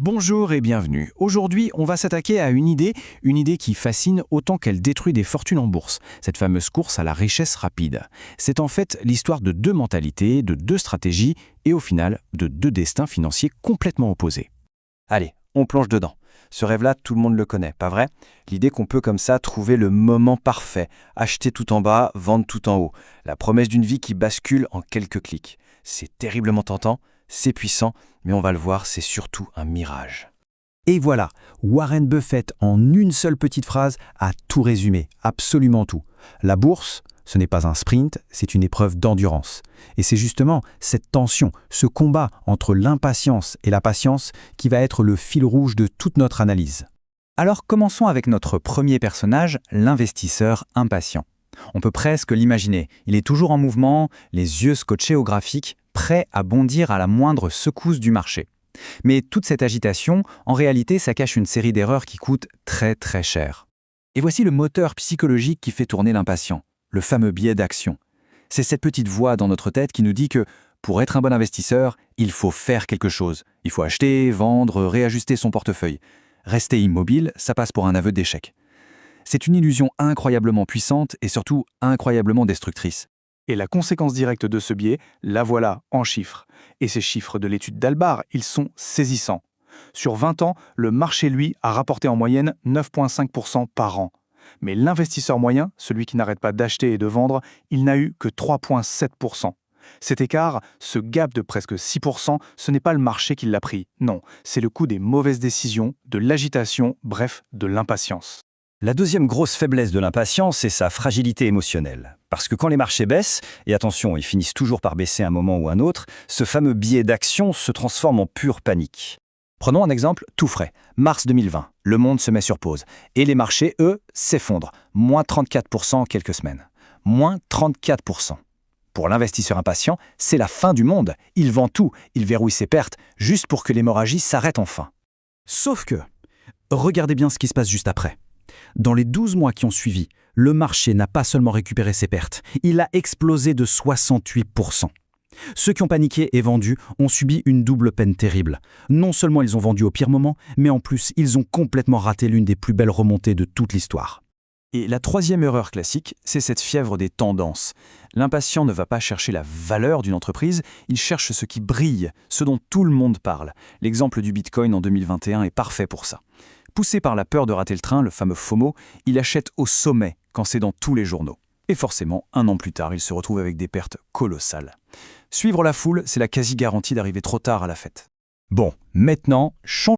Bonjour et bienvenue. Aujourd'hui, on va s'attaquer à une idée qui fascine autant qu'elle détruit des fortunes en bourse, cette fameuse course à la richesse rapide. C'est en fait l'histoire de deux mentalités, de deux stratégies et au final, de deux destins financiers complètement opposés. Allez, on plonge dedans. Ce rêve-là, tout le monde le connaît, pas vrai? L'idée qu'on peut comme ça trouver le moment parfait, acheter tout en bas, vendre tout en haut. La promesse d'une vie qui bascule en quelques clics. C'est terriblement tentant, c'est puissant, mais on va le voir, c'est surtout un mirage. Et voilà, Warren Buffett, en une seule petite phrase, a tout résumé, absolument tout. La bourse, ce n'est pas un sprint, c'est une épreuve d'endurance. Et c'est justement cette tension, ce combat entre l'impatience et la patience qui va être le fil rouge de toute notre analyse. Alors commençons avec notre premier personnage, l'investisseur impatient. On peut presque l'imaginer, il est toujours en mouvement, les yeux scotchés au graphique, prêt à bondir à la moindre secousse du marché. Mais toute cette agitation, en réalité, ça cache une série d'erreurs qui coûtent très très cher. Et voici le moteur psychologique qui fait tourner l'impatient, le fameux biais d'action. C'est cette petite voix dans notre tête qui nous dit que pour être un bon investisseur, il faut faire quelque chose. Il faut acheter, vendre, réajuster son portefeuille. Rester immobile, ça passe pour un aveu d'échec. C'est une illusion incroyablement puissante et surtout incroyablement destructrice. Et la conséquence directe de ce biais, la voilà en chiffres. Et ces chiffres de l'étude d'Albar, ils sont saisissants. Sur 20 ans, le marché, lui, a rapporté en moyenne 9,5% par an. Mais l'investisseur moyen, celui qui n'arrête pas d'acheter et de vendre, il n'a eu que 3,7%. Cet écart, ce gap de presque 6%, ce n'est pas le marché qui l'a pris. Non, c'est le coût des mauvaises décisions, de l'agitation, bref, de l'impatience. La deuxième grosse faiblesse de l'impatience, c'est sa fragilité émotionnelle. Parce que quand les marchés baissent, et attention, ils finissent toujours par baisser à un moment ou un autre, ce fameux biais d'action se transforme en pure panique. Prenons un exemple tout frais. Mars 2020, le monde se met sur pause. Et les marchés, eux, s'effondrent. Moins 34% en quelques semaines. Moins 34%. Pour l'investisseur impatient, c'est la fin du monde. Il vend tout, il verrouille ses pertes, juste pour que l'hémorragie s'arrête enfin. Sauf que, regardez bien ce qui se passe juste après. Dans les 12 mois qui ont suivi, le marché n'a pas seulement récupéré ses pertes, il a explosé de 68%. Ceux qui ont paniqué et vendu ont subi une double peine terrible. Non seulement ils ont vendu au pire moment, mais en plus ils ont complètement raté l'une des plus belles remontées de toute l'histoire. Et la troisième erreur classique, c'est cette fièvre des tendances. L'impatient ne va pas chercher la valeur d'une entreprise, il cherche ce qui brille, ce dont tout le monde parle. L'exemple du Bitcoin en 2021 est parfait pour ça. Poussé par la peur de rater le train, le fameux FOMO, il achète au sommet quand c'est dans tous les journaux. Et forcément, un an plus tard, il se retrouve avec des pertes colossales. Suivre la foule, c'est la quasi-garantie d'arriver trop tard à la fête. Bon, maintenant, changeons